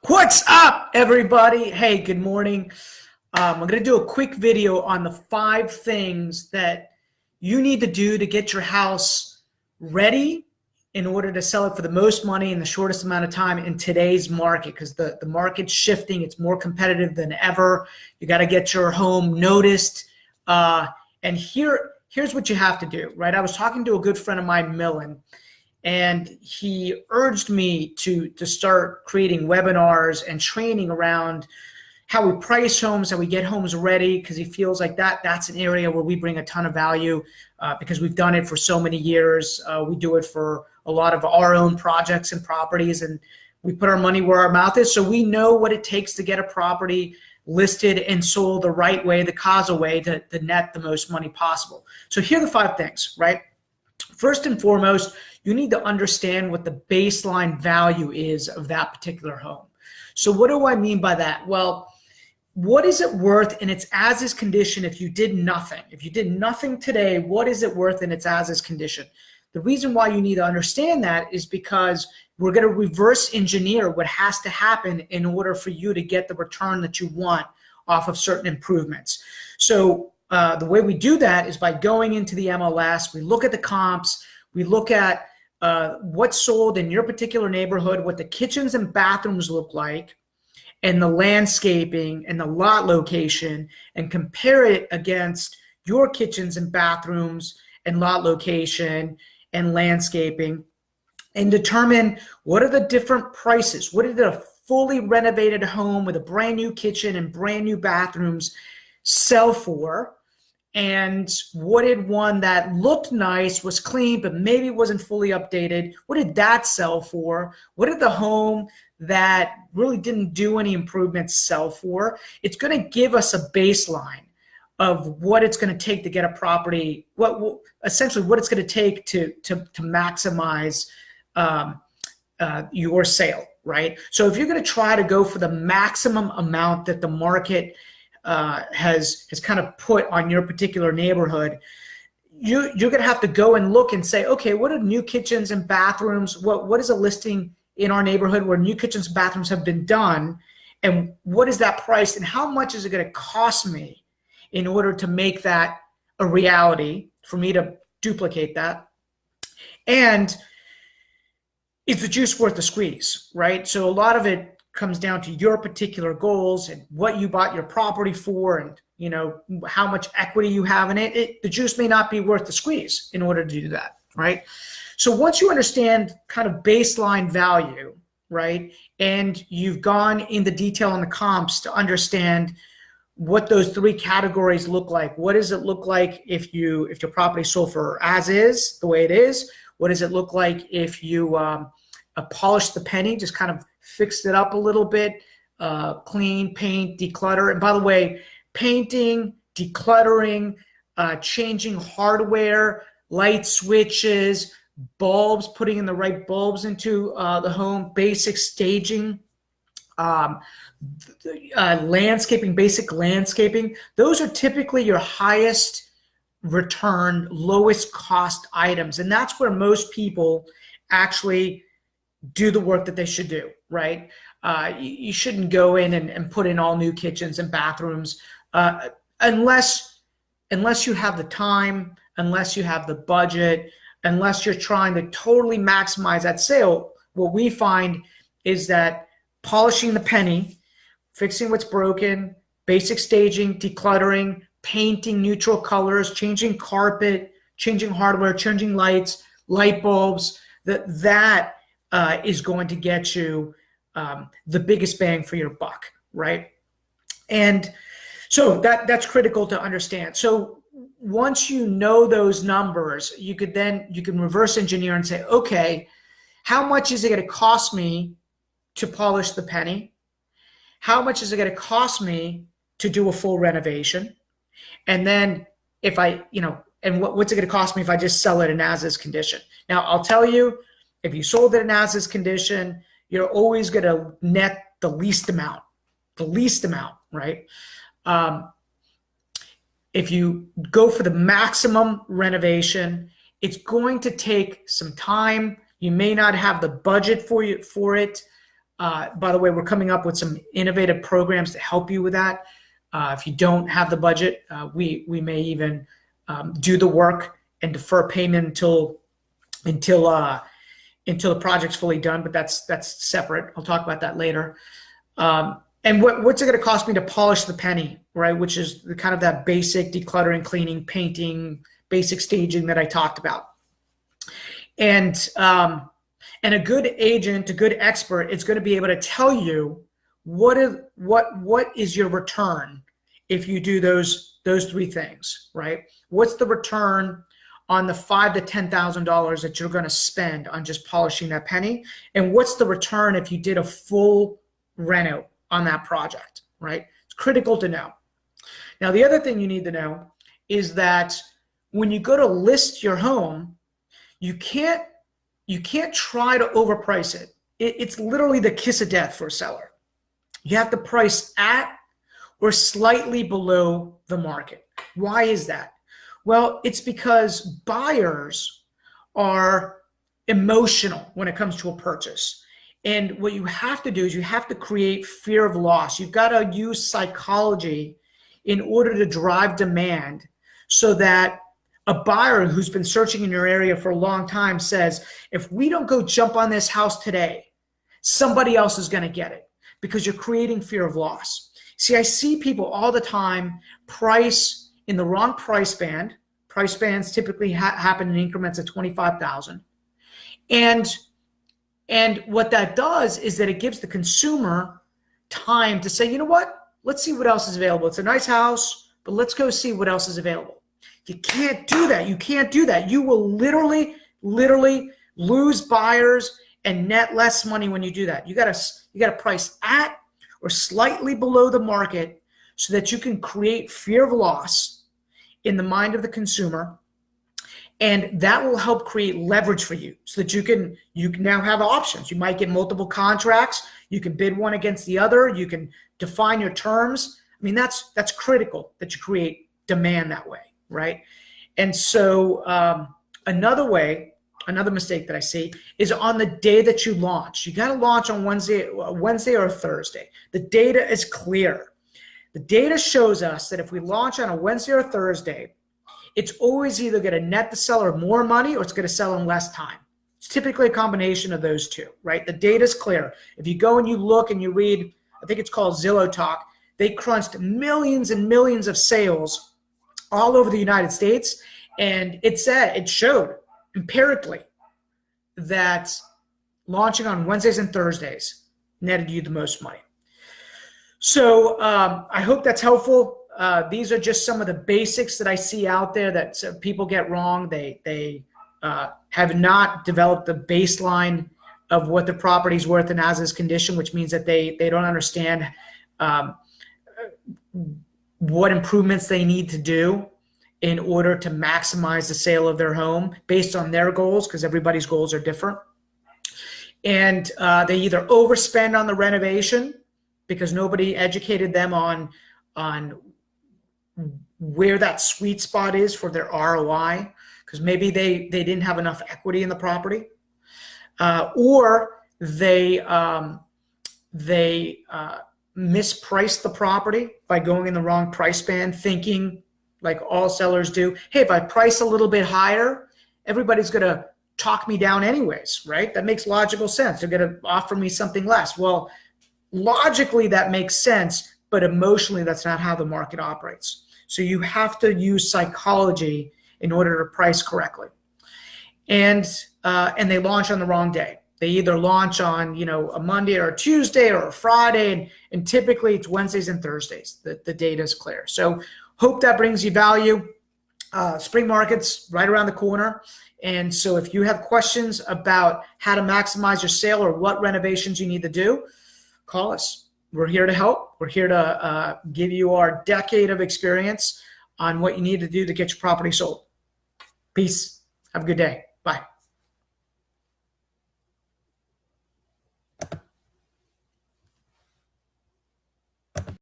What's up, everybody? Hey, good morning. I'm going to do a quick video on the 5 things that you need to do to get your house ready in order to sell it for the most money in the shortest amount of time in today's market, because the market's shifting. It's more competitive than ever. You got to get your home noticed. And here's what you have to do, right? I was talking to a good friend of mine, Millen, and he urged me to start creating webinars and training around how we price homes, how we get homes ready, because he feels like that's an area where we bring a ton of value because we've done it for so many years. We do it for a lot of our own projects and properties, and we put our money where our mouth is. So we know what it takes to get a property listed and sold the right way, the CAZA way, to net the most money possible. So here are the 5 things, right? First and foremost, you need to understand what the baseline value is of that particular home. So what do I mean by that? Well, what is it worth in its as-is condition if you did nothing? If you did nothing today, what is it worth in its as-is condition? The reason why you need to understand that is because we're going to reverse engineer what has to happen in order for you to get the return that you want off of certain improvements. So the way we do that is by going into the MLS. We look at the comps. We look at what's sold in your particular neighborhood, what the kitchens and bathrooms look like, and the landscaping and the lot location, and compare it against your kitchens and bathrooms and lot location and landscaping, and determine what are the different prices. What did a fully renovated home with a brand new kitchen and brand new bathrooms sell for? And what did one that looked nice, was clean, but maybe wasn't fully updated, what did that sell for? What did the home that really didn't do any improvements sell for? It's going to give us a baseline of what it's going to take to get a property, essentially what it's going to take to maximize your sale, right? So if you're going to try to go for the maximum amount that the market has kind of put on your particular neighborhood, you're going to have to go and look and say, okay, what are new kitchens and bathrooms? What is a listing in our neighborhood where new kitchens and bathrooms have been done? And what is that price? And how much is it going to cost me in order to make that a reality, for me to duplicate that? And is the juice worth the squeeze, right? So a lot of it comes down to your particular goals and what you bought your property for, and how much equity you have in it. The juice may not be worth the squeeze in order to do that, right? So once you understand kind of baseline value, right, and you've gone into detail on the comps to understand what those 3 categories look like. What does it look like if your property sold for as is, the way it is? What does it look like if you polish the penny, just kind of fixed it up a little bit, clean, paint, declutter? And by the way, painting, decluttering, changing hardware, light switches, bulbs, putting in the right bulbs into the home, basic staging, landscaping, basic landscaping. Those are typically your highest return, lowest cost items. And that's where most people actually do the work that they should do, right? You shouldn't go in and put in all new kitchens and bathrooms unless you have the time, unless you have the budget, unless you're trying to totally maximize that sale. What we find is that polishing the penny, fixing what's broken, basic staging, decluttering, painting neutral colors, changing carpet, changing hardware, changing lights, light bulbs, that is going to get you the biggest bang for your buck, right? And so that's critical to understand. So once you know those numbers, you can reverse engineer and say, okay, how much is it going to cost me to polish the penny? How much is it going to cost me to do a full renovation? And then if and what's it going to cost me if I just sell it in as-is condition? Now, I'll tell you, if you sold it in as-is condition, you're always going to net the least amount, right? If you go for the maximum renovation, it's going to take some time. You may not have the budget for it. By the way, we're coming up with some innovative programs to help you with that. If you don't have the budget, we may even do the work and defer payment until the project's fully done, but that's separate. I'll talk about that later. And what's it going to cost me to polish the penny, right? Which is the kind of that basic decluttering, cleaning, painting, basic staging that I talked about. And a good agent, a good expert, is going to be able to tell you what is your return if you do those three things, right? What's the return on the $5,000 to $10,000 that you're going to spend on just polishing that penny, and what's the return if you did a full reno on that project, right? It's critical to know. Now, the other thing you need to know is that when you go to list your home, you can't try to overprice it. It's literally the kiss of death for a seller. You have to price at or slightly below the market. Why is that? Well, it's because buyers are emotional when it comes to a purchase. And what you have to do is you have to create fear of loss. You've got to use psychology in order to drive demand so that a buyer who's been searching in your area for a long time says, if we don't go jump on this house today, somebody else is going to get it, because you're creating fear of loss. See, I see people all the time price in the wrong price band. Price bands typically happen in increments of 25,000. And what that does is that it gives the consumer time to say, you know what, let's see what else is available. It's a nice house, but let's go see what else is available. You can't do that. You can't do that. You will literally lose buyers and net less money when you do that. You gotta price at or slightly below the market so that you can create fear of loss in the mind of the consumer. And that will help create leverage for you so that you can now have options. You might get multiple contracts. You can bid one against the other. You can define your terms. I mean, that's critical that you create demand that way, right? And so another mistake that I see is on the day that you launch. You got to launch on Wednesday or Thursday. The data is clear. The data shows us that if we launch on a Wednesday or Thursday, it's always either going to net the seller more money or it's going to sell in less time. It's typically a combination of those two, right? The data is clear. If you go and you look and you read, I think it's called Zillow Talk, they crunched millions and millions of sales all over the United States. And it showed empirically that launching on Wednesdays and Thursdays netted you the most money. So I hope that's helpful. These are just some of the basics that I see out there that people get wrong. They have not developed the baseline of what the property's worth in as-is condition, which means that they don't understand what improvements they need to do in order to maximize the sale of their home based on their goals, because everybody's goals are different. And they either overspend on the renovation because nobody educated them on where that sweet spot is for their ROI, because maybe they didn't have enough equity in the property, or they mispriced the property by going in the wrong price band, thinking, like all sellers do, hey, if I price a little bit higher, everybody's going to talk me down anyways, right? That makes logical sense. They're going to offer me something less. Well, logically that makes sense, but emotionally that's not how the market operates. So you have to use psychology in order to price correctly. And they launch on the wrong day. They either launch on, a Monday or a Tuesday or a Friday, and typically it's Wednesdays and Thursdays. The data is clear. So hope that brings you value. Spring market's right around the corner. And so if you have questions about how to maximize your sale or what renovations you need to do, call us. We're here to help. We're here to give you our decade of experience on what you need to do to get your property sold. Peace. Have a good day. Bye.